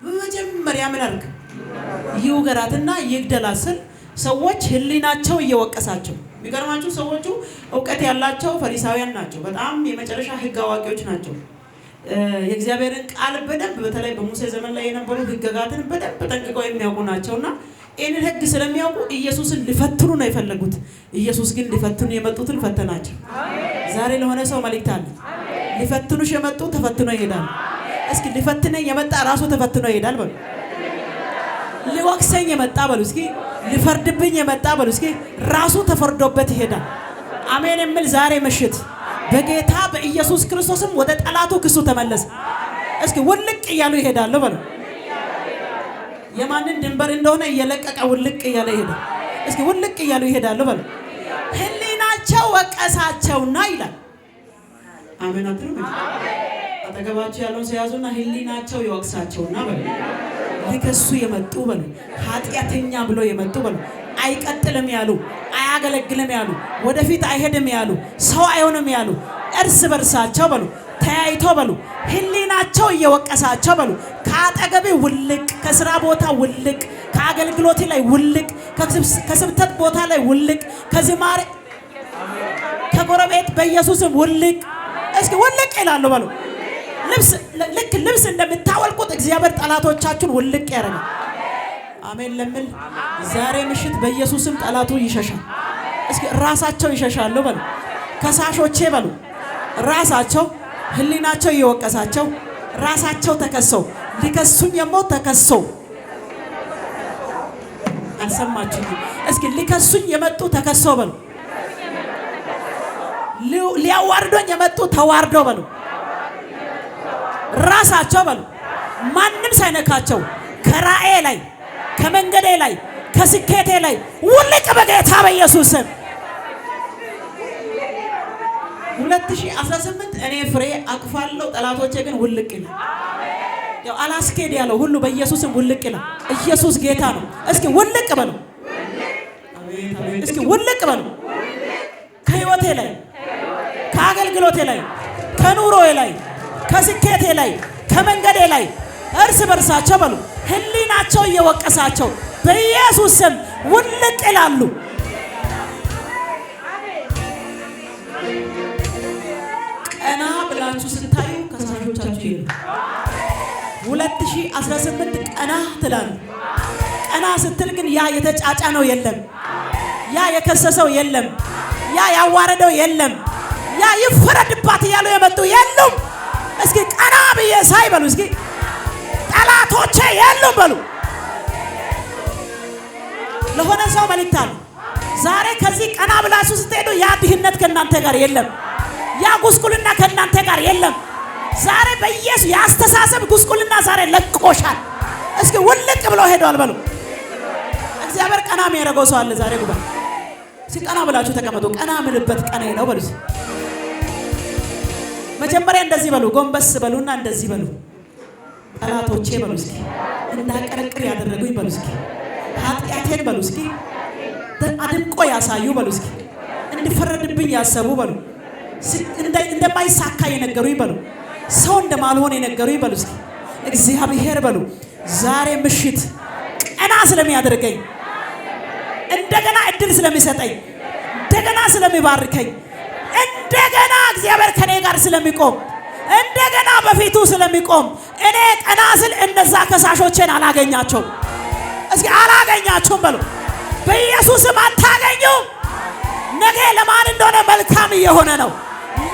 በመጀመሪያ ምን አድርግ ይውገራትና ይግደላስል ሰዎች ህሊናቸው እየወቀሳቸው የሚገርማችሁ ሰዎቹ ዕውቀት ያላቸው ፈሪሳውያን ናቸው። በጣም የመጨረሻ ህግ አዋቂዎች ናቸው። የእግዚአብሔርን ቃል በደንብ በተለይ በሙሴ ዘመን ላይ የነበሩ ህግጋትን በደንብ ጠንቅቀው የሚያውቁ ናቸውና ይህንን ህግ ስለሚያውቁ ኢየሱስን ሊፈትኑ ነው የፈለጉት። ኢየሱስ ግን ሊፈትኑ የመጡትን ፈተናቸው። ዛሬ ለሆነ ሰው መልእክት አለ። ሊፈትኑሽ የመጡ ተፈትኖ ይሄዳል። እስኪ ሊፈትነኝ የመጣ ራሱ ተፈትኖ ይሄዳል በሉ። ሊወቅሰኝ የመጣ በሉ እስኪ ሊፈርድብኝ የመጣ በሉ እስኪ ራሱ ተፈርዶበት ይሄዳል። አሜን የሚል ዛሬ ምሽት በጌታ በኢየሱስ ክርስቶስም ወደ ጠላቱ ክሱ ተመለሰ። እስኪ ውልቅ እያሉ ይሄዳሉ በሉ። የማንን ድንበር እንደሆነ እየለቀቀ ውልቅ እያለ ይሄዳል። እስኪ ውልቅ እያሉ ይሄዳሉ በሉ። ህሊናቸው ወቀሳቸውና ይላል። አሜን አትሉ? አጠገባቸው ያለውን ሲያዙና ህሊናቸው ይወቅሳቸውና በሉ። ሊከሱ የመጡ በሉ። ኃጢአተኛ ብሎ የመጡ በሉ። አይቀጥልም ያሉ፣ አያገለግልም ያሉ፣ ወደፊት አይሄድም ያሉ፣ ሰው አይሆንም ያሉ እርስ በርሳቸው በሉ ተያይቶ በሉ ህሊናቸው እየወቀሳቸው በሉ ከአጠገቤ ውልቅ፣ ከስራ ቦታ ውልቅ፣ ከአገልግሎቴ ላይ ውልቅ፣ ከስብተት ቦታ ላይ ውልቅ፣ ከዝማሬ ከጎረቤት በኢየሱስም ውልቅ። እስኪ ውልቅ ይላሉ በሉ። ልክ ልብስ እንደምታወልቁት እግዚአብሔር ጠላቶቻችሁን ውልቅ ያደርጋል። አሜን ለምን ዛሬ ምሽት በኢየሱስም ጠላቱ ይሸሻል። እስኪ ራሳቸው ይሸሻሉ በሉ። ከሳሾቼ በሉ ራሳቸው ህሊናቸው እየወቀሳቸው ራሳቸው ተከሰው ሊከሱኝ የሞት ተከሰው አልሰማችሁ? እስኪ ሊከሱኝ የመጡ ተከሰው በሉ። ሊያዋርዶኝ የመጡ ተዋርደው በሉ። ራሳቸው በሉ ማንም ሳይነካቸው ከራእዬ ላይ ከመንገዴ ላይ ከስኬቴ ላይ ውልቅ በጌታ በኢየሱስ ስም። 2018 እኔ ፍሬ አቅፋለሁ፣ ጠላቶቼ ግን ውልቅ ይላል። ያው አላስኬድ ያለው ሁሉ በኢየሱስም ውልቅ ይላል። ኢየሱስ ጌታ ነው። እስኪ ውልቅ በሉ። እስኪ ውልቅ በሉ። ከህይወቴ ላይ ከአገልግሎቴ ላይ ከኑሮዬ ላይ ከስኬቴ ላይ ከመንገዴ ላይ እርስ በርሳቸው በሉ ህሊናቸው እየወቀሳቸው በኢየሱስ ስም ውልቅ ይላሉ። ቀና ብላችሁ ስታዩ ከሳሾቻችሁ ይሉ 2018 ቀና ትላሉ። ቀና ስትል ግን ያ የተጫጫነው የለም፣ ያ የከሰሰው የለም፣ ያ ያዋረደው የለም፣ ያ ይፈረድባት እያሉ የመጡ የሉም። እስኪ ቀና ብዬ ሳይ በሉ እስኪ ጠላቶቼ የሉም በሉ። ለሆነ ሰው መልእክት አለ። ዛሬ ከዚህ ቀና ብላችሁ ስትሄዱ ያ ድህነት ከእናንተ ጋር የለም፣ ያ ጉስቁልና ከእናንተ ጋር የለም። ዛሬ በኢየሱስ ያስተሳሰብ ጉስቁልና ዛሬ ለቆሻል። እስኪ ውልቅ ብሎ ሄዷል በሉ። እግዚአብሔር ቀና የሚያደርገው ሰው አለ ዛሬ ጉባኤ። እስኪ ቀና ብላችሁ ተቀመጡ። ቀና ምልበት ቀና ነው በሉ። መጀመሪያ እንደዚህ በሉ፣ ጎንበስ በሉና እንደዚህ በሉ። ጠላቶቼ በሉ እስኪ እንዳቀረቅር ያደረጉኝ በሉ እስኪ ኃጢአቴን በሉ እስኪ አድምቆ ያሳዩ በሉ እስኪ እንድፈረድብኝ ያሰቡ በሉ እንደማይሳካ የነገሩኝ በሉ ሰው እንደማልሆን የነገሩኝ በሉ እስኪ እግዚአብሔር በሉ ዛሬ ምሽት ቀና ስለሚያደርገኝ እንደገና እድል ስለሚሰጠኝ እንደገና ስለሚባርከኝ እንደገና እግዚአብሔር ከኔ ጋር ስለሚቆም እንደገና በፊቱ ስለሚቆም እኔ ቀና ስል እነዛ ከሳሾቼን አላገኛቸውም። እስኪ አላገኛቸውም በሉ። በኢየሱስም አታገኙም። ነገ ለማን እንደሆነ መልካም እየሆነ ነው።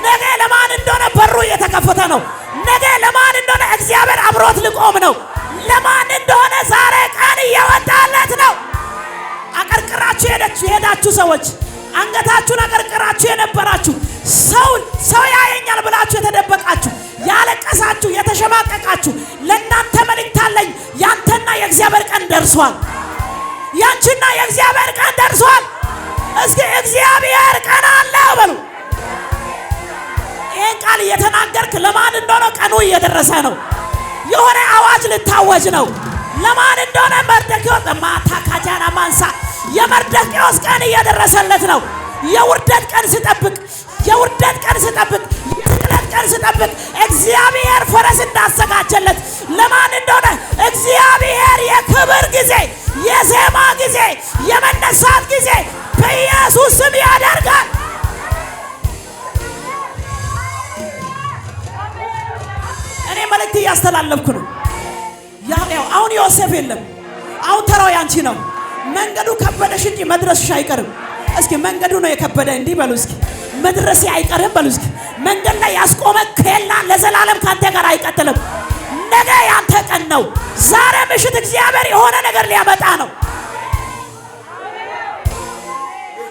ነገ ለማን እንደሆነ በሩ እየተከፈተ ነው። ነገ ለማን እንደሆነ እግዚአብሔር አብሮት ሊቆም ነው። ለማን እንደሆነ ዛሬ ቀን እየወጣለት ነው። አቀርቅራችሁ የሄዳችሁ ሰዎች አንገታችሁን አቀርቅራችሁ የነበራችሁ ሰው ያየኛል ብላችሁ የተደበቃችሁ ያለቀሳችሁ የተሸማቀቃችሁ ለእናንተ መልእክት አለኝ። ያንተና የእግዚአብሔር ቀን ደርሷል። ያንቺና የእግዚአብሔር ቀን ደርሷል። እስኪ እግዚአብሔር ቀን አለው በሉ። ይህን ቃል እየተናገርክ ለማን እንደሆነ ቀኑ እየደረሰ ነው። የሆነ አዋጅ ልታወጅ ነው። ለማን እንደሆነ መርደኪዎስ ማታ ካጃና ማንሳ የመርደኪዎስ ቀን እየደረሰለት ነው። የውርደት ቀን ስጠብቅ፣ የውርደት ቀን ስጠብቅ፣ የስቅለት ቀን ስጠብቅ እግዚአብሔር ፈረስ እንዳዘጋጀለት ለማን እንደሆነ እግዚአብሔር የክብር ጊዜ፣ የዜማ ጊዜ፣ የመነሳት ጊዜ በኢየሱስ ስም ያደርጋል። እኔ መልእክት እያስተላለፍኩ ነው። ያው አሁን ዮሴፍ የለም። አሁን ተራው ያንቺ ነው። መንገዱ ከበደሽ እንጂ መድረስሽ አይቀርም። እስኪ መንገዱ ነው የከበደ እንዲህ በሉ እስኪ። መድረሴ አይቀርም በሉ እስኪ። መንገድ ላይ ያስቆመ ከላ ለዘላለም ካንተ ጋር አይቀጥልም። ነገ ያንተ ቀን ነው። ዛሬ ምሽት እግዚአብሔር የሆነ ነገር ሊያመጣ ነው።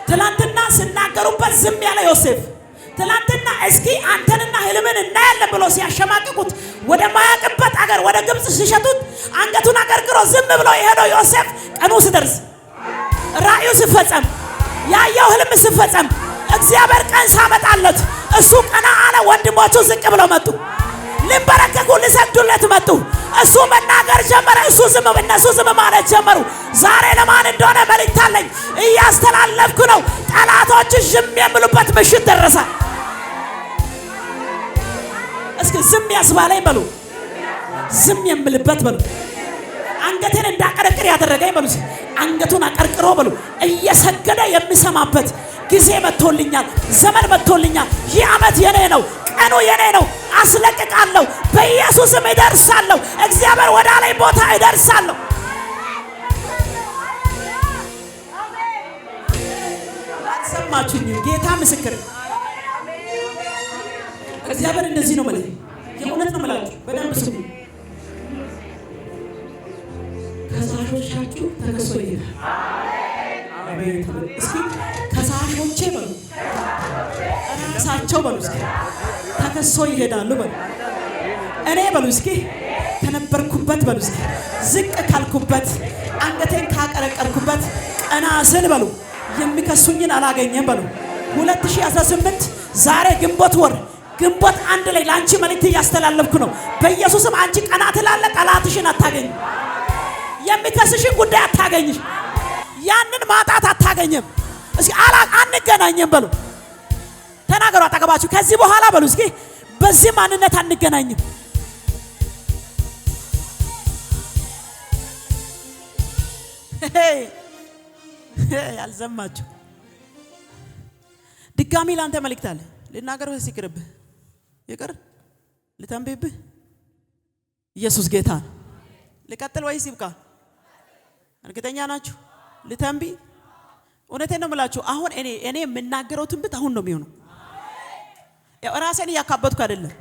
ትላንትና ሲናገሩበት ዝም ያለ ዮሴፍ ትላንትና እስኪ አንተንና ህልምን እናያለን ብሎ ሲያሸማቅቁት ወደ ማያቅበት አገር ወደ ግብጽ ሲሸጡት አንገቱን አቀርቅሮ ዝም ብሎ የሄደው ዮሴፍ ቀኑ ሲደርስ ራእዩ ሲፈጸም ያየው ህልም ሲፈጸም እግዚአብሔር ቀን ሳመጣለት እሱ ቀና አለ። ወንድሞቹ ዝቅ ብለው መጡ፣ ሊንበረከኩ ሊሰግዱለት መጡ። እሱ መናገር ጀመረ፣ እነሱ ዝም ማለት ጀመሩ። ዛሬ ለማን እንደሆነ መልእክት አለኝ፣ እያስተላለፍኩ ነው። ጠላቶች ዝም የሚሉበት ምሽት ደረሰ። እስኪ ዝም ያስባለኝ በሉ፣ ዝም የምልበት በሉ፣ አንገቴን እንዳቀረቅር ያደረገኝ በሉ፣ አንገቱን አቀርቅሮ በሉ፣ እየሰገደ የሚሰማበት ጊዜ መጥቶልኛል፣ ዘመን መጥቶልኛል። ይህ ዓመት የኔ ነው፣ ቀኑ የኔ ነው። አስለቅቃለሁ፣ በኢየሱስም እደርሳለሁ። እግዚአብሔር ወዳለኝ ቦታ እደርሳለሁ። አልሰማችሁኝም? ጌታ ምስክር። እግዚአብሔር እንደዚህ ነው ማለት የእውነት ነው ማለት በደንብ ስሙ። ከሳሾቻችሁ ተከሶ ይላል። አሜን። እስኪ ከሳሾቼ በሉ ራሳቸው በሉ እስኪ ተከሶ ይሄዳሉ በሉ። እኔ በሉ እስኪ ከነበርኩበት በሉ እስኪ ዝቅ ካልኩበት አንገቴን ካቀረቀርኩበት ቀና ስል በሉ የሚከሱኝን አላገኘም በሉ። 2018 ዛሬ ግንቦት ወር ግንቦት 1 ላይ ላንቺ መልእክት እያስተላለፍኩ ነው። በኢየሱስም አንቺ ቀና ትላለህ፣ ጠላትሽን አታገኝ። የሚከስሽን ጉዳይ አታገኝሽ። ያንን ማጣት አታገኝም። እስኪ አንገናኝም በሉ። ተናገሩ አጠገባችሁ። ከዚህ በኋላ በሉ እስኪ በዚህ ማንነት አንገናኝም። ያልሰማችሁ ድጋሚ ላንተ መልእክት አለ። ልናገር ወይስ ይቅርብህ? ይቅር ልተንብይብህ? ኢየሱስ ጌታ ነው። ልቀጥል ወይስ ይብቃ? እርግጠኛ ናችሁ? ልተንብይ? እውነቴን ነው የምላችሁ። አሁን እኔ የምናገረው ትንቢት አሁን ነው የሚሆነው። ያው ራሴን እያካበትኩ አይደለም።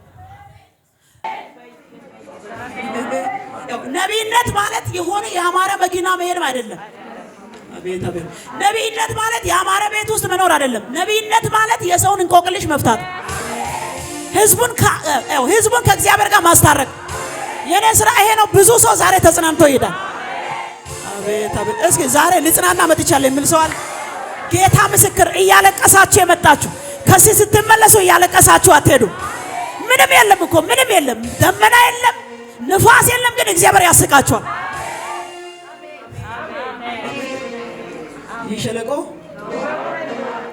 ነቢይነት ማለት የሆነ ያማረ መኪና መሄድ አይደለም። አቤት አቤት። ነቢይነት ማለት ያማረ ቤት ውስጥ መኖር አይደለም። ነቢይነት ማለት የሰውን እንቆቅልሽ መፍታት፣ ህዝቡን ከእግዚአብሔር ጋር ማስታረቅ። የኔ ስራ ይሄ ነው። ብዙ ሰው ዛሬ ተጽናንቶ ይሄዳል። አቤት አቤት። እስኪ ዛሬ ልጽናና መጥቻለሁ የሚል ሰው አለ? ጌታ ምስክር። እያለቀሳችሁ የመጣችሁ ከዚህ ስትመለሱ እያለቀሳችሁ አትሄዱ። ምንም የለም እኮ ምንም የለም። ደመና የለም፣ ንፋስ የለም፣ ግን እግዚአብሔር ያስቃችኋል። ይህ ሸለቆ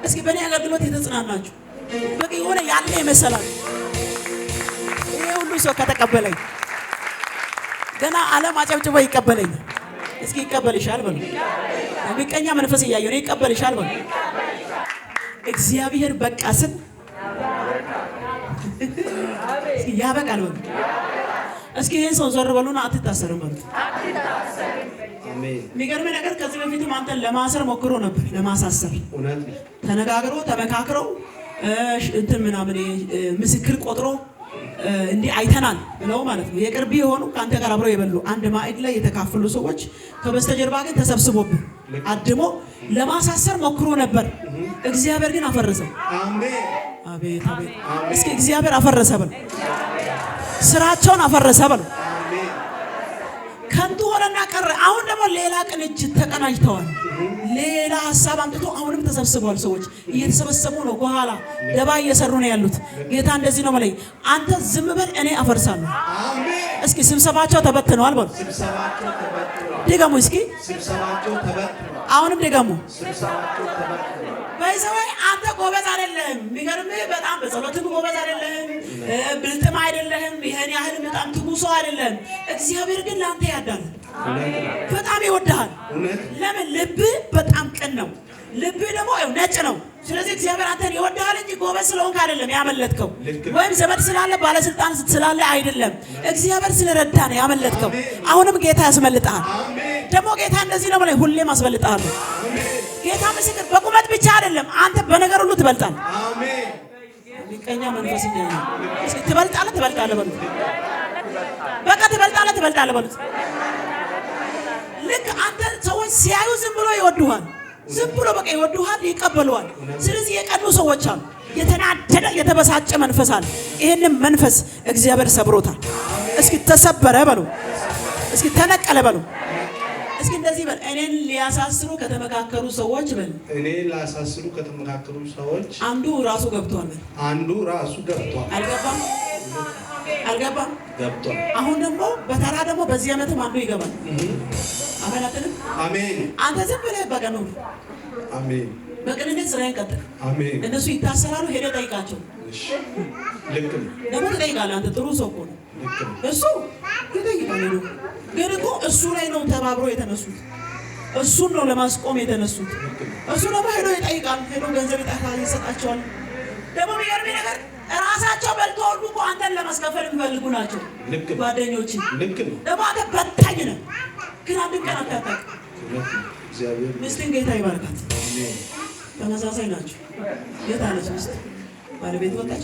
እስኪ በእኔ አገልግሎት የተጽናናችሁ በቃ የሆነ ያለ ይመስላል። ይሄ ሁሉ ሰው ከተቀበለኝ ገና ዓለም አጨብጭቦ ይቀበለኝ። እስኪ ይቀበልሻል በሉ። የሚቀኛ መንፈስ እያየሁ ነው። ይቀበልሻል በሉ። እግዚአብሔር በቃ ስል እስኪ ያበቃል በሉ። እስኪ ይሄን ሰው ዘር በሉና አትታሰርም በሉ። የሚገርም ነገር ከዚህ በፊትም አንተን ለማሰር ሞክሮ ነበር። ለማሳሰር ተነጋግሮ ተመካክረው እንትን ምናምን ምስክር ቆጥሮ እንዲህ አይተናል ብለው ማለት ነው። የቅርብ የሆኑ ከአንተ ጋር አብረው የበሉ አንድ ማዕድ ላይ የተካፈሉ ሰዎች ከበስተጀርባ ግን ተሰብስቦብህ አድሞ ለማሳሰር ሞክሮ ነበር። እግዚአብሔር ግን አፈረሰው። አቤት አቤት። እስኪ እግዚአብሔር አፈረሰ በሉ። ስራቸውን አፈረሰ በሉ። ከንቱ ሆነና ቀረ። አሁን ደግሞ ሌላ ቅንጅት ተቀናጅተዋል። ሌላ ሀሳብ አምጥቶ አሁንም ተሰብስበዋል። ሰዎች እየተሰበሰቡ ነው። በኋላ ደባ እየሰሩ ነው ያሉት። ጌታ እንደዚህ ነው ማለት አንተ ዝም በል እኔ አፈርሳለሁ። እስኪ ስብሰባቸው ተበትነዋል በሉ። ስብሰባቸው ተበትነዋል። ድገሙ እስኪ። ስብሰባቸው ተበትነዋል። አሁንም ድገሙ። ስብሰባቸው ተበትነዋል። በይሰው አንተ ጎበዝ አይደለም። የሚገርምህ በጣም በጸሎትም ጎበዝ አይደለም፣ ብልጥም አይደለም፣ ይሄን ያህል በጣም ትጉ ሰው አይደለም። እግዚአብሔር ግን ላንተ ያዳል፣ በጣም ይወድሃል። ለምን? ልብህ በጣም ቅን ነው። ልብህ ደግሞ ነጭ ነው። ስለዚህ እግዚአብሔር አንተን ይወድሃል እንጂ ጎበዝ ስለሆንክ አይደለም ያመለጥከው፣ ወይም ዘመድ ስላለ ባለስልጣን ስላለ አይደለም። እግዚአብሔር ስለረዳ ነው ያመለጥከው። አሁንም ጌታ ያስመልጣል። ደግሞ ጌታ እንደዚህ ነው ማለት ሁሌም አስመልጣል። ጌታ ምስክር፣ በቁመት ብቻ አይደለም፣ አንተ በነገር ሁሉ ትበልጣለህ። አሜን። ሚቀኛ መንፈስ ይገኛል። እስኪ ትበልጣለህ፣ ትበልጣለህ በሉት። በቃ ትበልጣለህ፣ ትበልጣለህ በሉት። ልክ አንተ ሰዎች ሲያዩ ዝም ብሎ ይወዱሃል፣ ዝም ብሎ በቃ ይወዱሃል፣ ይቀበሉሃል። ስለዚህ የቀኑ ሰዎች አሉ። የተናደደ የተበሳጨ መንፈስ አለ። ይሄንን መንፈስ እግዚአብሔር ሰብሮታል። እስኪ ተሰበረ በሉ፣ እስኪ ተነቀለ በሉ። እስኪ እንደዚህ በል፣ እኔን ሊያሳስሩ ከተመካከሩ ሰዎች በል፣ እኔን ሊያሳስሩ ከተመካከሩ ሰዎች አንዱ ራሱ ገብቷል በል። አንዱ ራሱ ገብቷል። አልገባም? አልገባም? ገብቷል። አሁን ደግሞ በተራ ደግሞ በዚህ ዓመትም አንዱ ይገባል። አሜን አትልም? አሜን። አንተ ዝም ብለህ በቃ ነው። አሜን። በቅንነት ስራዬን ቀጥል። አሜን። እነሱ ይታሰራሉ፣ ሄደህ ጠይቃቸው። እሺ፣ ልክ ነው። ደግሞ ትጠይቃለህ። አንተ ጥሩ ሰው እኮ ነው። ልክ ነው። እሱ ይጠይቃል ነው። ግን እኮ እሱ ላይ ነው ተባብሮ የተነሱት። እሱን ነው ለማስቆም የተነሱት። እሱ ደግሞ ሄዶ ይጠይቃል። ሄዶ ገንዘብ ይሰጣቸዋል። ደግሞ የሚገርምህ ነገር ራሳቸው በልተው ሁሉ እኮ አንተን ለማስከፈል የሚፈልጉ ናቸው ጓደኞች። ልክ ነው። ደግሞ አንተ በታኝ ነህ፣ ግን አንድም ቀን አታውቅም። እግዚአብሔር ሚስትን ጌታ ይባርካት። ተመሳሳይ ናቸው። የት አለች ሚስት? ባለቤት ወጣች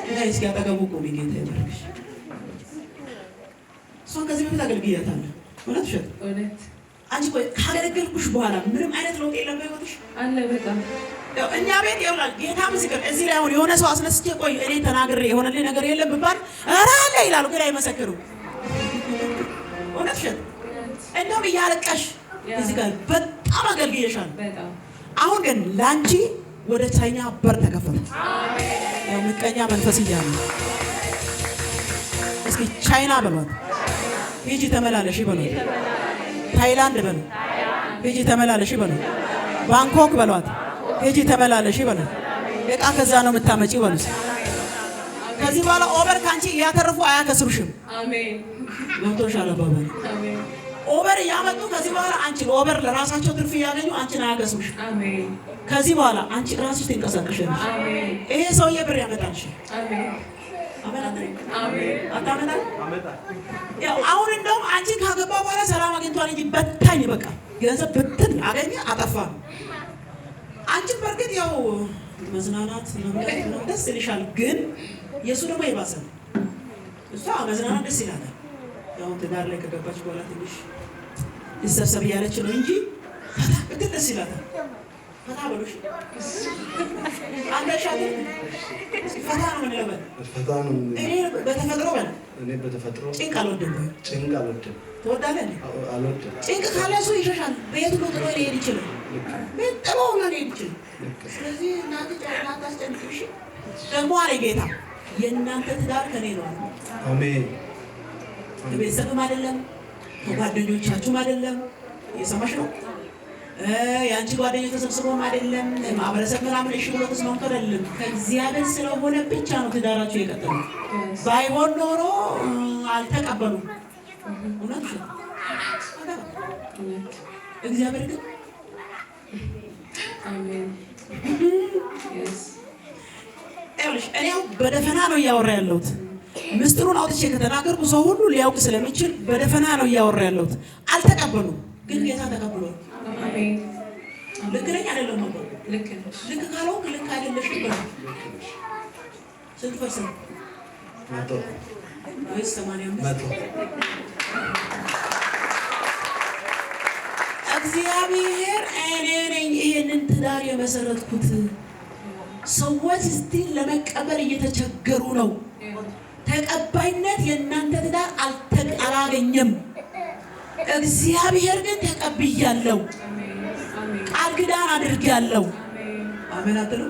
እና እስኪ አጠገቡ ቆሚ። ጌታ ይባርክሽ። እሷን ከዚህ በፊት አገልግያታለሁ። እውነት ውሸት? አንቺ ቆይ ካገለገልኩሽ በኋላ ምንም አይነት ለውጥ የለም በሕይወትሽ? አለ በጣም እኛ ቤት ይውላል ጌታ ምስክር። እዚህ ላይ አሁን የሆነ ሰው አስነስቼ ቆይ እኔ ተናግሬ የሆነልኝ ነገር የለም ብባል ኧረ አለ ይላሉ፣ ግን አይመሰክሩም። እውነት ውሸት? እንደውም እያለቀሽ እዚህ ጋር በጣም አገልግዬሻለሁ። አሁን ግን ለአንቺ ወደ ቻይና በር ተከፈተ። ያው ምቀኛ መንፈስ እያለ እስኪ ቻይና በሏት፣ ሂጂ ተመላለሽ በሏት። ታይላንድ በሉ፣ ሂጂ ተመላለሽ በሏት። ባንኮክ በሏት፣ ሂጂ ተመላለሽ በሏት። እቃ ከዛ ነው የምታመጪ በሉት። ከዚህ በኋላ ኦቨር ካንቺ እያተረፉ አያከስሩሽም። አሜን። ገብቶሻል አባባል? አሜን። ኦቨር እያመጡ ከዚህ በኋላ አንቺ ኦቨር ለራሳቸው ትርፍ እያገኙ አንቺን አያከስሩሽ። አሜን። ከዚህ በኋላ አንቺ ራስሽ ትንቀሳቀሻለሽ። አሜን። ይሄ ሰውዬ ብር ያመጣልሽ። አሜን። ያው አሁን እንደውም አንቺን ካገባ በኋላ ሰላም አግኝቷል እንጂ በታኝ በቃ ገንዘብ ብትን አገኘ አጠፋ። አንቺን በእርግጥ ያው መዝናናት ነው ደስ ይልሻል፣ ግን የእሱ ደግሞ የባሰ ነው። እሷ መዝናናት ደስ ይላታል። ያው ትዳር ላይ ከገባች በኋላ ትንሽ ይሰብሰብ እያለች ነው እንጂ ፈታ ብትል ደስ ይላታል። ፈታ በሉሽ አንዳሻት ፈታ ነው ምን ለበል ፈታ ነው። እኔ በተፈጥሮ በል እኔ በተፈጥሮ ጭንቅ አልወድም። ጭንቅ አልወድም። ትወዳለህ? አልወድም። ጭንቅ ካለ እሱ ይሸሻል። ቤት ነው ጥሎ ሊሄድ ይችላል። ቤት ጥሎ ሊሄድ ይችላል። ስለዚህ እናንተ ጫናታ አስጨንቅሽ ደግሞ አለ ጌታ የእናንተ ትዳር ከኔ ነው። አሜን። ከቤተሰብም አይደለም ከጓደኞቻችሁም አይደለም። እየሰማሽ ነው? የአንቺ ጓደኞች ተሰብስቦም አይደለም ማህበረሰብ ምናምን እሺ ብሎ ተስማምቶ አይደለም። ከእግዚአብሔር ስለሆነ ብቻ ነው ትዳራችሁ የቀጠለው። ባይሆን ኖሮ አልተቀበሉም። እውነት ነው። እግዚአብሔር ግን አሜን። እኔ በደፈና ነው እያወራ ያለሁት። ምስጢሩን አውጥቼ ከተናገርኩ ሰው ሁሉ ሊያውቅ ስለሚችል በደፈና ነው እያወራ ያለሁት። አልተቀበሉም፣ ግን ጌታ ተቀብሏል። አሜን። ልክ ነኝ አይደለም? ልክ ነሽ። ልክ ካልሆንክ ልክ አይደለሽም ብለህ ስንት ፐርሰንት? 100 ወይስ 85? እግዚአብሔር እኔ ነኝ ይሄንን ትዳር የመሰረትኩት። ሰዎች ስቲል ለመቀበል እየተቸገሩ ነው። ተቀባይነት የእናንተ ትዳር አላገኘም። እግዚአብሔር ግን ተቀብያለሁ፣ ቃል ኪዳን አድርጌያለሁ። አሜን አትሉ?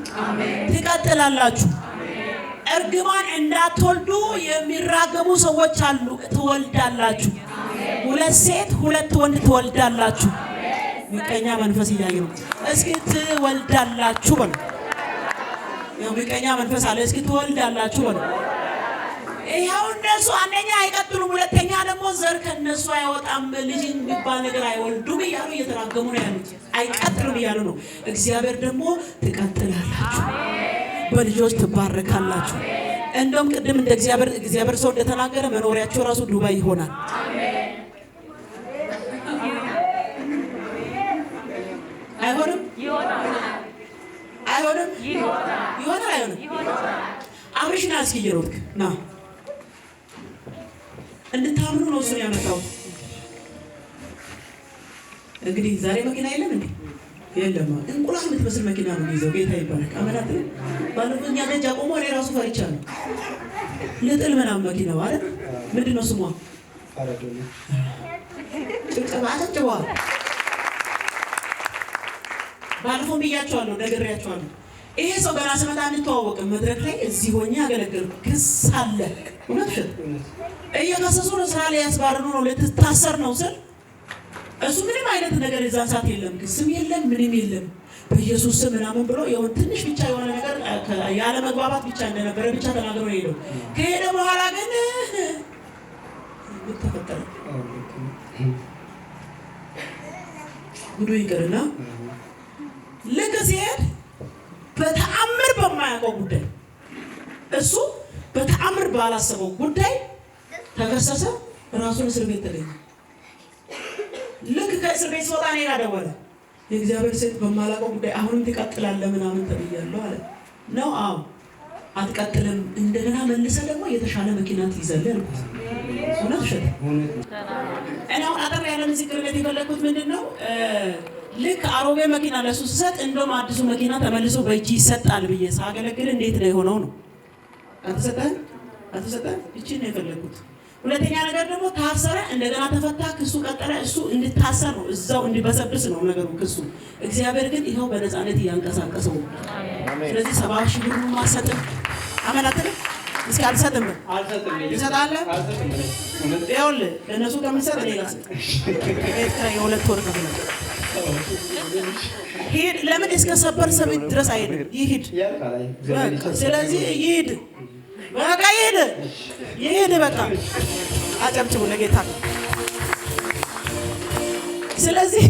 ትቀጥላላችሁ። እርግማን እንዳትወልዱ የሚራገሙ ሰዎች አሉ። ትወልዳላችሁ። 2 ሴት 2 ወንድ ትወልዳላችሁ። ምቀኛ መንፈስ እያየ ነው። እስኪ ትወልዳላችሁ በሉ። ያው ምቀኛ መንፈስ አለ። እስኪ ትወልዳላችሁ በሉ። ይኸው እነሱ አንደኛ አይቀጥሉም፣ ሁለተኛ ደግሞ ዘር ከነሱ አይወጣም፣ ልጅ የሚባል ነገር አይወልዱም እያሉ እየተራገሙ ነው ያሉት። አይቀጥሉም እያሉ ነው። እግዚአብሔር ደግሞ ትቀጥላላችሁ፣ በልጆች ትባረካላችሁ። እንደውም ቅድም እንደ እግዚአብሔር ሰው እንደተናገረ መኖሪያቸው ራሱ ዱባይ ይሆናል። አይሆንም? አይሆንም? ይሆናል። አይሆንም? አብርሽና እስኪ እየሮጥክ ና እንድታምኑ ነው እሱን ያመጣሁት። እንግዲህ ዛሬ መኪና የለም እንዴ? የለም። እንቁላል የምትመስል መኪና ነው ይዘው። ጌታ ይባረክ። አመናት ባለፈው እኛ ደጅ አቆሞ እኔ ራሱ ፈርቻለሁ። ልጥል ምናምን መኪናው አይደል? ምንድን ነው ስሟ? ጭብጨባ አጨብጭበዋል። ባለፈው ብያቸዋለሁ፣ ነግሬያቸዋለሁ። ይሄ ሰው ገና ስመጣ እንተዋወቅም። መድረክ ላይ እዚህ ሆኜ አገለገልኩ። ክስ አለ። እውነት እየከሰሱ ነው። ስራ ላይ ያስባርሩ ነው። ልትታሰር ነው ስል እሱ ምንም አይነት ነገር የዛን ሰዓት የለም፣ ክስም የለም፣ ምንም የለም። በኢየሱስ ስም ምናምን ብሎ የሆነ ትንሽ ብቻ የሆነ ነገር ያለ መግባባት ብቻ እንደነበረ ብቻ ተናግሮ ሄደው ከሄደ በኋላ ግን ተፈጠረ። ጉዱ ይቅርና ልክ ሲሄድ በተአምር በማያውቀው ጉዳይ እሱ በተአምር ባላሰበው ጉዳይ ተከሰሰ። ራሱን እስር ቤት ተገኘ። ልክ ከእስር ቤት ሲወጣ እኔ ጋር ደወለ። የእግዚአብሔር ሴት በማላውቀው ጉዳይ አሁንም ትቀጥላለህ ምናምን ተብያለሁ አለ። ነው አዎ፣ አትቀጥልም። እንደገና መልሰህ ደግሞ የተሻለ መኪና ትይዛለህ አልኩት። እውነት ውሸት? እኔ አሁን አጠር ያለ ምስክርነት የፈለግኩት ምንድን ነው፣ ልክ አሮጌ መኪና ለሱ ስሰጥ እንደውም አዲሱ መኪና ተመልሶ በእጅ ይሰጣል ብዬ ሳገለግል እንዴት ነው የሆነው? ነው አልተሰጠን? እቺን ነው የፈለግኩት። ሁለተኛ ነገር ደግሞ ታሰረ፣ እንደገና ተፈታ፣ ክሱ ቀጠለ። እሱ እንድታሰር ነው፣ እዛው እንዲበሰብስ ነው ነገሩ ክሱ። እግዚአብሔር ግን ይኸው በነፃነት እያንቀሳቀሰው። ስለዚህ 70 ሺህ ብር ማሰጥም አመናትልም እስኪ አልሰጥም ይሰጣለህ። ይኸውልህ ለእነሱ ከምሰጥ እኔ ጋር ስጥ። የ2 ወር ከፍለ ሂድ። ለምን እስከ ሰበር ሰቤት ድረስ አይሄድም? ይሂድ። ስለዚህ ይሂድ፣ በቃ ይሂድ፣ በቃ አጨብጭቡ ለጌታ። ስለዚህ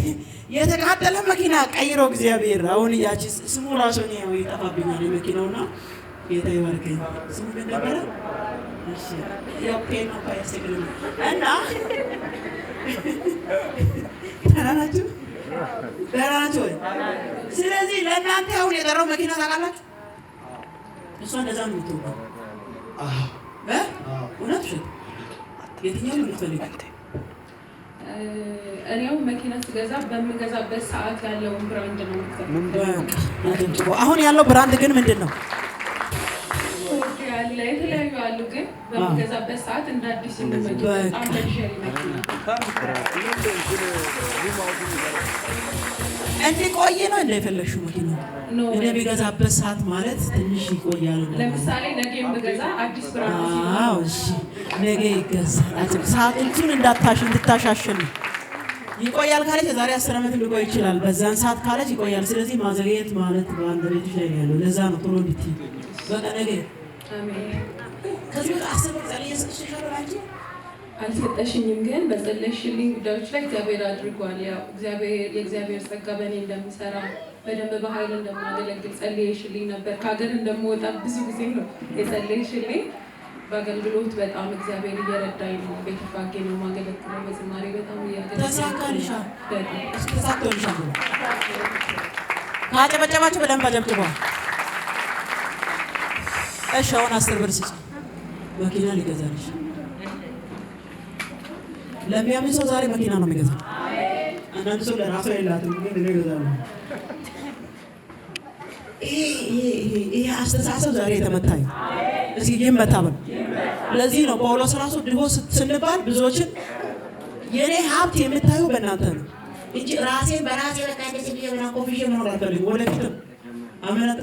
የተቃጠለ መኪና ቀይሮ እግዚአብሔር አሁን ያቺ ስሙ ራሱ ነው ይጠፋብኛል የመኪናውና ጌታ ይባርከኝ። ስሙ ምን ነበረ? እሺ ያው ፔን ነው ያስተግል እና ደህና ናችሁ? ወይ? ስለዚህ ለእናንተ አሁን የጠራው መኪና ታውቃላችሁ? እሷ እንደዛ ነው የምትሆነው። እውነት የትኛው ነው የምትፈልጊው? እኔው መኪና ስገዛ በምገዛበት ሰዓት ያለውን ብራንድ ነው የምትፈልገው። አሁን ያለው ብራንድ ግን ምንድን ነው? ያለ የተለያዩ አሉ፣ ግን በምገዛበት ሰዓት እንደ አዲስ የሚመጡ በጣም ለግዠሪ መኪና እንዲቆይ ነው እንደፈለግሽው መኪና እኔ ቢገዛበት ሰዓት ማለት ትንሽ ይቆያል። ለምሳሌ ነገ የምገዛ አዲስ ብራንድ ነው። አዎ እሺ፣ ነገ ይገዛል። ሰዓቱን እንድታሻሽል ይቆያል ካለች የዛሬ 10 ዓመት ሊቆይ ይችላል። በዛን ሰዓት ካለች ይቆያል። ስለዚህ ማዘግየት ማለት በአንድ ቤት ላይ ያለው ለዛ ነው። ቶሎ እንድትይ በቃ ነገ ከዚህ 10 ብር ጸልዬ ሰጥቼሻለሁ አንቺ አልሰጠሽኝም፣ ግን በጸለይሽልኝ ጉዳዮች ላይ እግዚአብሔር አድርጓል። ያው የእግዚአብሔር ጸጋ በእኔ እንደሚሰራ በደንብ በኃይል እንደማገለግል ጸልየሽልኝ ነበር። ከሀገር እንደምወጣ ብዙ ጊዜ ነው የጸለይሽልኝ። በአገልግሎት በጣም እግዚአብሔር እየረዳኝ ነው። ቤተፋጌ ነው ማገለግለው። በዝማሬ በጣም ተሳካልሻል። ተሳክቶልሻል። ካጨበጨባችሁ በደንብ አጨብጭበዋል። እሺ አሁን 10 ብር ስጪ፣ መኪና ሊገዛልሽ። ለሚያምን ሰው ዛሬ መኪና ነው የሚገዛው። አንዳንድ ሰው ለራሱ የላትም ግን እኔ እገዛለሁ። ይሄ አስተሳሰብ ዛሬ የተመታ ነው። እስኪ ይመታ በል። ለዚህ ነው ጳውሎስ ራሱ ድሆ ስንባል ብዙዎችን የኔ ሀብት የምታዩ በእናንተ ነው እንጂ ራሴን በራሴ በቃ እንደዚህ ብዬ ምናምን ኮፍዬ መኖር አልፈልግም። ወደፊትም አመናት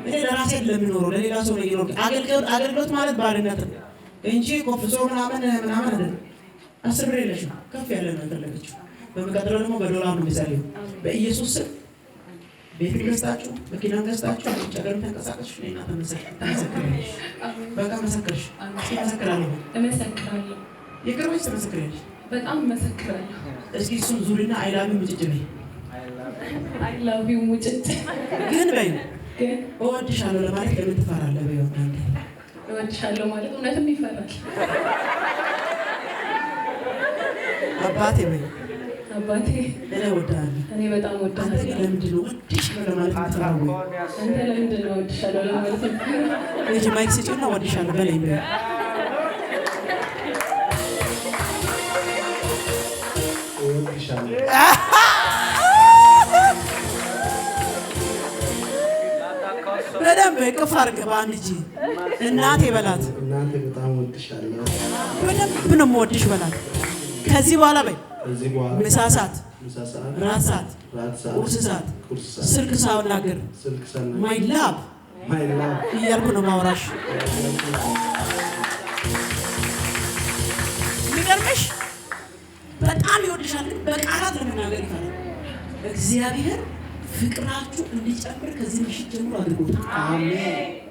እኔ ለራሴ ለምኖረው ለሌላ ሰው ነው ይኖር። አገልግሎት ማለት ባርነት ነው እንጂ ኮፍሶ ምናምን አይደለም። 10 ብር የለሽም ከፍ ያለ ነው የፈለገችው። በመቀጠል ደግሞ በዶላር ነው የሚጸልዩ። በኢየሱስ ስም ቤት ገዝታችሁ መኪና ገዝታችሁ ጨገር ተንቀሳቀስሽ ነይና ተመሰክረሽ በቃ መሰክረሽ ተመሰክራለሁ። እመሰክራለሁ። የቅርብሽ ተመሰክረሽ በጣም እመሰክራለሁ። እስኪ እሱን ዙሪና አይላቢ ሙጭጭ በይ። አይ ላቭ ዩ ሙጭጭ ግን በይ ግን እወድሻለሁ ለማለት ለምን ትፈራለህ? በይ ወጣንተ እወድሻለሁ ማለት እውነትም ይፈራል። አባቴ በይ አባቴ እኔ እወድሃለሁ። እኔ በጣም እወድሃለሁ። አንተ ለምንድን ነው እወድሻለሁ ለማለት የምትፈራው? አንተ ለምንድን ነው እወድሻለሁ ለማለት የምትፈራው? ልጅ ማይክ ስጪውና እወድሻለሁ በለኝ በይ። እወድሻለሁ በደንብ እቅፍ አድርገህ በአንድ እጅ እናቴ በላት። እናንተ በጣም እወድሻለሁ። በደንብ ነው የምወድሽ በላት። ከዚህ በኋላ በይ ከዚህ በኋላ ምሳ ሰዓት፣ ምሳ ሰዓት፣ ራት ሰዓት፣ ቁርስ ሰዓት፣ ስልክ ሳናግር ማይ ላቭ እያልኩ ነው ማውራሽ። የሚገርምሽ በጣም ይወድሻል፣ ግን በቃላት ለመናገር ይፈራል። እግዚአብሔር ፍቅራችሁ እንዲጨምር ከዚህ ምሽት ጀምሮ አድርጎት። አሜን።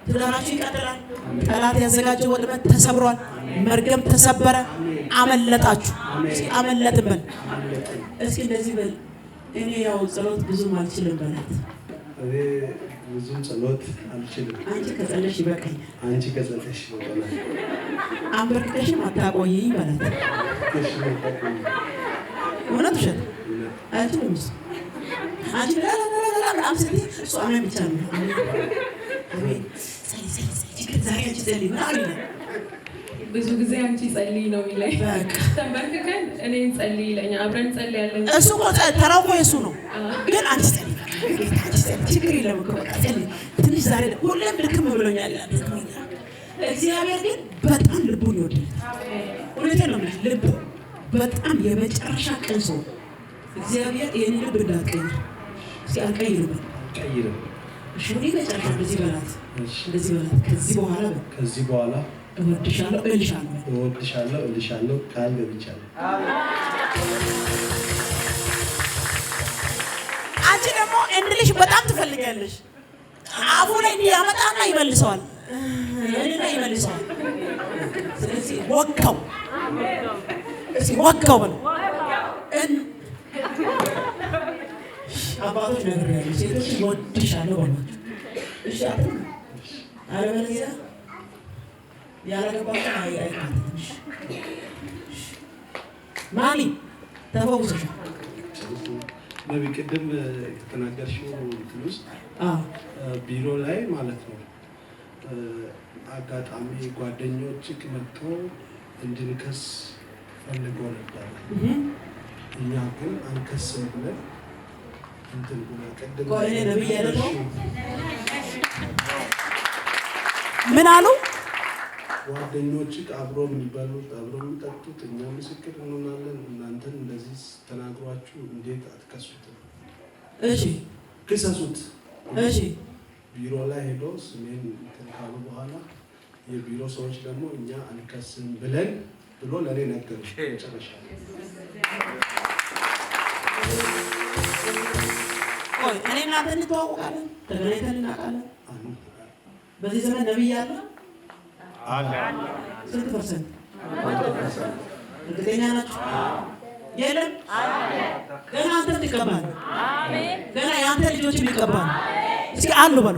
ትዳራችሁ ይቀጥላል። ጠላት ያዘጋጀው ወጥመድ ተሰብሯል። መርገም ተሰበረ። አመለጣችሁ። እስኪ አመለጥን በል። እስኪ እንደዚህ በል። እኔ ያው ጸሎት ብዙም አልችልም በላት። እኔ ብዙም ጸሎት አልችልም። አንቺ ከጸለሽ ይበቃኝ። አንቺ ከጸለሽ ይበቃኝ። አንበርክከሽም አታቆይኝ በላት። እውነት ውሸት አይችልም እሱ። አንቺ በጣም ስትይ እሱ አሜን ብቻ ነው። አሜን ዛሬ አንቺ ጸልይ ምናምን ይላል። ብዙ ጊዜ አንቺ ጸልይ ነው የሚለኝ። ተንበርክከን እኔን ጸልይ ይለኛል። አብረን ጸልያለን። እሱ እኮ ተራው እኮ የእሱ ነው። ግን አንቺ ጸልይ ችግር የለም እኮ በቃ ጸልይ። ትንሽ ዛሬ ሁሌም ልክም ብሎኛል። እግዚአብሔር ግን በጣም ልቡን ይወዳል። እውነቴን ነው የምልሽ፣ ልቡ በጣም የመጨረሻ ቅን ሰው እግዚአብሔር ይህን ልብ እንዳትቀይር እስኪ አልቀይርም። እሺ መጨረሻ እንደዚህ በላት፣ እንደዚህ በላት። ከዚህ በኋላ እወድሻለሁ እልሻለሁ ቃል ገብቻለሁ። አንቺ ደግሞ እንድልሽ በጣም ትፈልጊያለሽ። አፉ ላይ እንዲህ ያመጣና ይመልሰዋል። ስለዚህ ወጋው፣ እስኪ ወጋው በለው። አባቶች ነግሬያለሁ፣ ሴቶች እወድሻለሁ በሏቸው። እሺ አለበለዚያ ያላገባችሁ አይካተትሽ። ማሚ ተፈውሰሻል። ነቢ ቅድም ከተናገርሽው እንትን ውስጥ ቢሮ ላይ ማለት ነው አጋጣሚ ጓደኞች መጥተው እንድንከስ ፈልገው ነበር። እኛ ግን አንከስም ብለን እንትን ቅድም ነቢይ ያደረገው ምን አሉ? ጓደኞች አብሮ የሚበሉት አብሮ የሚጠጡት እኛ ምስክር እንሆናለን። እናንተን እንደዚህ ተናግሯችሁ እንዴት አትከሱትም? እሺ ክሰሱት። እሺ ቢሮ ላይ ሄዶ ስሜን እንትን ካሉ በኋላ የቢሮ ሰዎች ደግሞ እኛ አንከስም ብለን ብሎ ለእኔ ነገሩ። መጨረሻ እኔ እናንተ እንተዋወቃለን፣ ተገናኝተን እናውቃለን። በዚህ ዘመን ነቢይ አለ? ስንት ፐርሰንት እርግጠኛ ናችሁ? የለም። ገና አንተም ትቀባለህ። ገና የአንተ ልጆችም ይቀባሉ። እስኪ አሉ በሉ።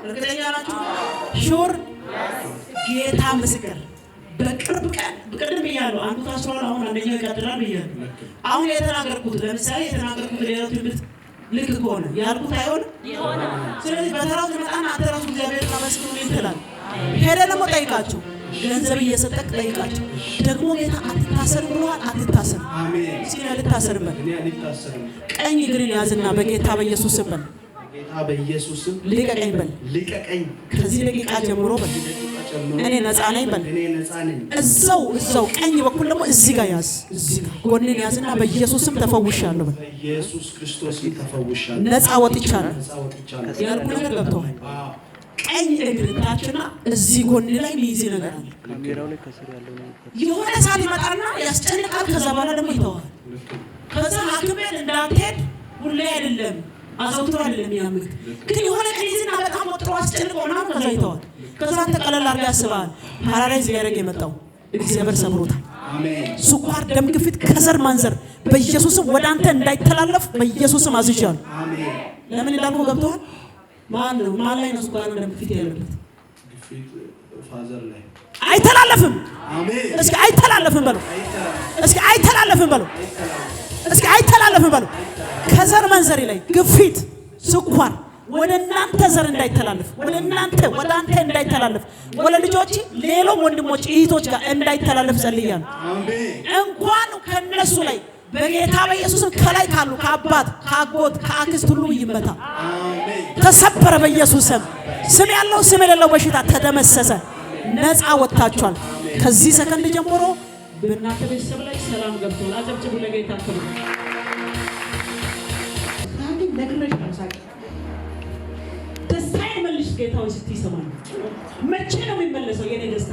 እርግጠኛ ናችሁ? ሹር ጌታ ምስክር። በቅርብ ቀን ቅድም ብያለሁ። አንዱ ታስሯል፣ አሁን አንደኛው ይቀጥላል ብያለሁ። አሁን የተናገርኩት ለምሳሌ የተናገርኩት ሌላ ትምህርት ልክ ከሆነ ያልኩት አይሆንም። ስለዚህ በተራው ትመጣና አንተ ራሱ እግዚአብሔርን አመስግኑ ትላለህ። ሄደህ ደግሞ ጠይቃቸው፣ ገንዘብ እየሰጠህ ጠይቃቸው። ደግሞ ጌታ አትታሰርም ብለዋል። አትታሰርም። ሲል አልታሰርም። ቀኝ እግርን ያዝና በጌታ በኢየሱስ ስም በል፣ በኢየሱስ ስም ልቀቀኝ በል። ከዚህ ደቂቃ ጀምሮ በል እኔ ነፃ ነኝ በል። እዛው ቀኝ በኩል ደግሞ እዚህ ጋር ያዝ፣ እዚህ ጋር ጎንን ያዝና በኢየሱስ ስም ተፈውሻለሁ በል። በኢየሱስ ክርስቶስ ስም ተፈውሻለሁ፣ ነፃ ወጥቻለሁ ያልኩህ ነገር ገብቶሃል? ቀኝ እግር ታችና እዚህ ጎን ላይ ሚይዝ ነገር አለ። የሆነ ሰዓት ይመጣና ያስጨንቃል። ከዛ በኋላ ደግሞ ይተዋል። ከዛ ሐኪም ቤት እንዳትሄድ ሁሌ አይደለም አዘውትሮ አይደለም ያምክ ግን የሆነ ቀን ይዝና በጣም ወጥሮ አስጨንቆና ከዛ ይተዋል። ከዛ አንተ ቀለል አድርጋ ያስባል። ፓራላይዝ ሊያደርግ የመጣው እግዚአብሔር ሰብሮታል። አሜን። ስኳር፣ ደም ግፊት ከዘር ማንዘር በኢየሱስም ወደ አንተ እንዳይተላለፍ በኢየሱስም አዝዣለሁ። አሜን። ለምን እንዳልኩ ገብቶሃል? ማን ላይ ነው ስኳር ደም ግፊት ያለበት? ግፊት ፋዘር ላይ አይተላለፍም። አሜን። እስኪ አይተላለፍም በለው። እስኪ አይተላለፍም በለው። እስኪ አይተላለፍም በለው። ከዘር መንዘር ላይ ግፊት ስኳር ወደ እናንተ ዘር እንዳይተላለፍ ወደ አንተ እንዳይተላለፍ ወለ ልጆች ሌሎም ወንድሞች እህቶች ጋር እንዳይተላለፍ ጸልያለሁ። አሜን። እንኳን ከነሱ ላይ በጌታ በኢየሱስ ከላይ ካሉ ከአባት ከአጎት ከአክስት ሁሉ ይመታ። አሜን። ተሰበረ በኢየሱስ ስም ያለው ስም የሌለው በሽታ ተደመሰሰ። ነፃ ወጣችኋል። ከዚህ ሰከንድ ጀምሮ በእናንተ ቤተሰብ ላይ ሰላም ገብቷል። አጨብጭቡ ለጌታ ክብር። ታዲያ ነግረሽ አሳቂ ደስታዬ መልሽ ጌታውን ስትይሰማኝ መቼ ነው የሚመለሰው የኔ ደስታ?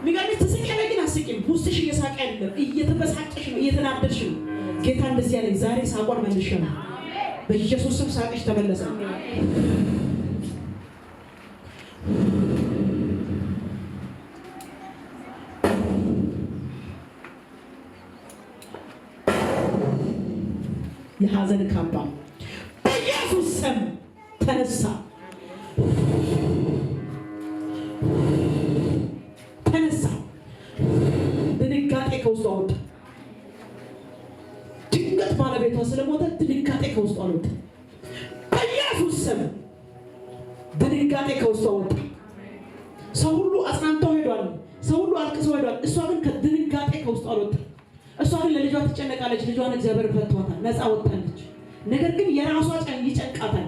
ሚጋሚ ትስቂያለሽ ግን አስቂም ውስጥሽ እየሳቀ አይደለም፣ እየተበሳጨሽ ነው፣ እየተናደድሽ ነው። ጌታ እንደዚህ ያለኝ ዛሬ ሳቋን መልሻለሁ። በኢየሱስ ስም ሳቅሽ ተመለሰ። የሐዘን ካባ በኢየሱስ ስም ተነሳ። ድንጋጤ ከውስጧ ወጣ። ድንገት ባለቤቷ ስለሞተ ድንጋጤ ከውስጧ ወጣ። በኢየሱስ ስም ድንጋጤ ከውስጧ ወጣ። ሰው ሁሉ አጽናንተው ሄዷል። ሰው ሁሉ አልቅሰው ሄዷል። እሷ ግን ከድንጋጤ ከውስጧ ወጣ። እሷ ግን ለልጇ ትጨነቃለች። ልጇን እግዚአብሔር ፈቷታል፣ ነፃ ወጣለች። ነገር ግን የራሷ ይጨንቃታል።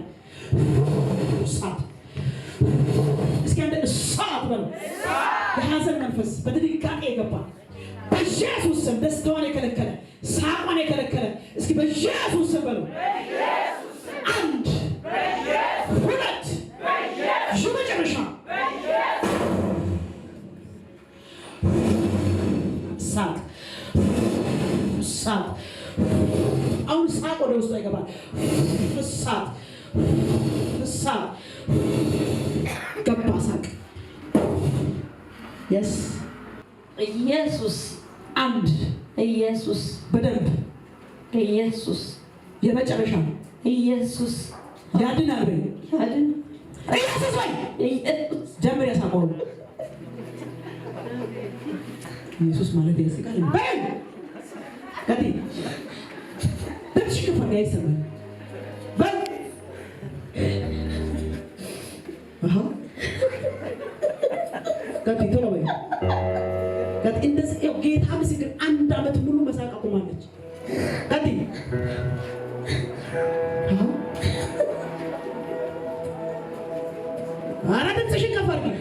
እሳት እስኪ አንተ እሳት በለው። የሐዘን መንፈስ በድንጋጤ የገባ በኢየሱስ ስም ደስታዋን የከለከለ ሳቋን የከለከለ እስኪ በኢየሱስ ስም በለው። አንድ ሁለት የመጨረሻ እሳት እሳት አሁን ሳቅ ወደ ውስጥ ይገባል። እሳት እሳት ገባ ሳቅ ኢየሱስ አንድ ኢየሱስ በደንብ ኢየሱስ የመጨረሻ ኢየሱስ ያድናል። ያድን ኢየሱስ ወይ ጀምር ያሳቀው ኢየሱስ ማለት ያስቃል። በል ከዲ ደምሽ ከፈኛ ይሰማል። በል ከዲ ቶሎ በል ከዲ እንደዚህ ጌታ ምስክር አንድ አመት ሙሉ መሳቅ አቁማለች። ከዲ አረ ድምፅሽን ከፍ አድርጊ።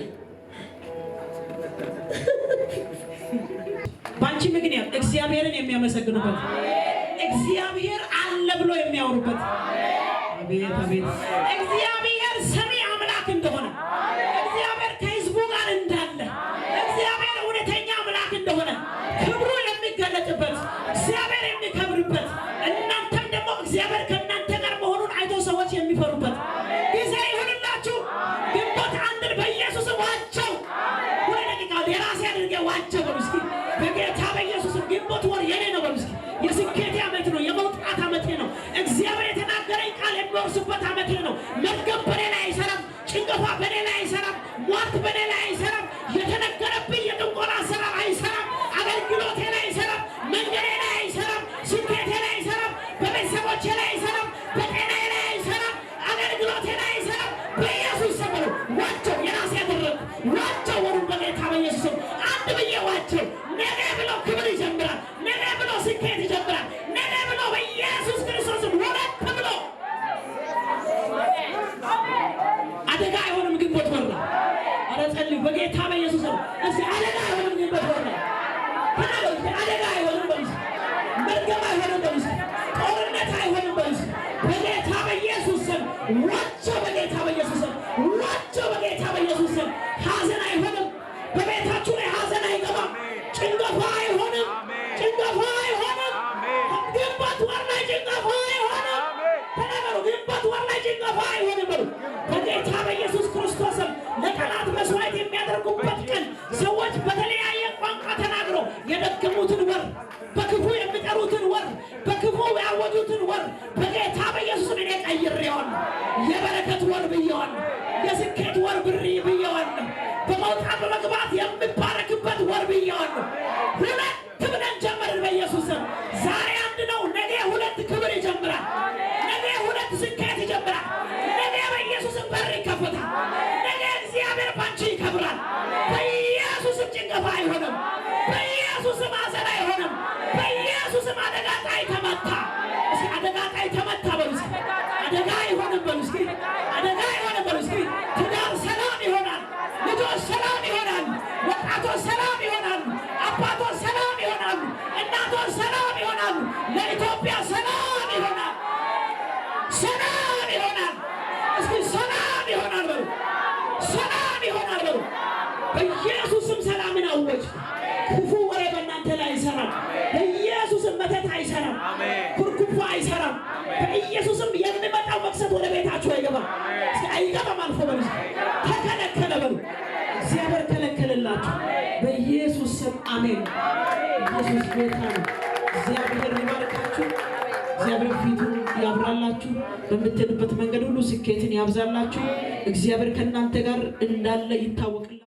ባንቺ ምክንያት እግዚአብሔርን የሚያመሰግኑበት እግዚአብሔር አለ ብሎ የሚያወሩበት አቤት አቤት እግዚአብሔር ሰሚ አምላክ እንደሆነ እግዚአብሔር ከሕዝቡ ጋር እንዳለ እግዚአብሔር እውነተኛ አምላክ እንደሆነ ክብሩ የሚገለጥበት እግዚአብሔር የሚከብርበት እናንተም ደግሞ እግዚአብሔር ከእናንተ ጋር መሆኑን አይቶ ሰዎች የሚፈሩበት ጊዜ ይሁንላችሁ። ግንቦት አንድን በኢየሱስ ዋቸው ወይ ደቂቃ የራሴ አድርጌ ዋቸው በሉ እስኪ በጌታ በኢየሱስ ግንቦት ወር የኔ ነው በሉ እስኪ። የስኬቴ ዓመት ነው፣ የመውጣት ዓመቴ ነው። እግዚአብሔር የተናገረኝ ቃል የሚወርስበት ዓመቴ ነው። መርገም በኔ ላይ አይሰራም፣ ጭንገፋ በኔ ላይ አይሰራም፣ ሟርት በኔ ላይ አይሰራም፣ የተነገረብኝ የጥንቆላ አሰራር አይሰራም፣ አገልግሎቴ ላይ አይሰራም፣ መንገዴ ላይ አይሰራም፣ ስኬቴ ላይ አይሰራም፣ በቤተሰቦቼ ላይ አይሰራም፣ በጤናዬ ላይ አይሰራም፣ አገልግሎቴ ላይ አይሰራም። በኢየሱስ ስም ዋቸው የራሴ ያደረኩ ዋቸው ወሩን በጌታ በኢየሱስ ስም አንድ ብዬ ዋቸው። ነገ ብሎ ክብር ይጀምራል። ነገ ብሎ ስኬት ይጀምራል። ነገ ብሎ በኢየሱስ ክርስቶስ ወረት ብሎ አደጋ አይሆንም። ግንቦት ወር ነው። ኧረ ጸልዩ በጌታ በኢየሱስ ስም እስኪ አደጋ አይሆንም። ግንቦት ወር ነው። አደጋ አይሆንም በሉ። መርገም አይሆንም በሉ። ጦርነት አይሆንም በሉ። በጌታ በኢየሱስ ስም ዋቸው። በጌታ በኢየሱስ ስም ዋቸው። የሚጠሩትን ወር በክፉ የሚጠሩትን ወር በክፉ ያወጁትን ወር በጌታ በኢየሱስ እኔ ቀይሬዋለሁ። የበረከት ወር ብየዋለሁ። የስኬት ወር ብየዋለሁ። በመውጣት በመግባት የሚባረክበት ወር ብየዋለሁ። ሁለት ብለን ጀመርን በኢየሱስ ስም። ዛሬ አንድ ነው፣ ነገ ሁለት ክብር ይጀምራል። ነገ ሁለት ስኬት ይጀምራል። ነገ በኢየሱስም በር ይከፈታል። ነገ እግዚአብሔር ባንቺ ይከብራል። በኢየሱስም ጭንገፋ አይሆንም። በኢየሱስም ሐዘን አይሆንም። በኢየሱስም አደጋ ጣይ ተመታ። እስኪ አደጋ ጣይ ተመታ በሉ እስኪ። አደጋ አይሆንም በሉ እስኪ። አደጋ አይሆንም በሉ እስኪ። ትዳር ሰላም ይሆናል። ልጆች ሰላም ይሆናል። ወጣቶች ሰላም ይሆናሉ። አባቶች ሰላም ይሆናሉ። እናቶች ሰላም ይሆናሉ። ለኢትዮጵያ ሰላም ይሆናል። ሰላም ይሆናል። እስኪ ሰላም ይሆናል በሉ። ሰላም ይሆናል በሉ። በኢየሱስም ሰላምን አወጅ። ክፉ ወሬ በእናንተ ላይ አይሰራም። በኢየሱስም መተት አይሰራም። ኩርኩፋ አይሰራም። በኢየሱስም የሚመጣው መቅሰፍት ወደ ቤታችሁ አይገባም። እስኪ አይገባም አልፎ በሉ። ተከለከለ በሉ። እግዚአብሔር ከለከለላችሁ በኢየሱስ ስም አሜን። ኢየሱስ ጌታ ነው። እግዚአብሔር ይባርካችሁ። እግዚአብሔር ፊቱን ያብራላችሁ። በምትሄዱበት መንገድ ሁሉ ስኬትን ያብዛላችሁ። እግዚአብሔር ከእናንተ ጋር እንዳለ ይታወቅላችሁ።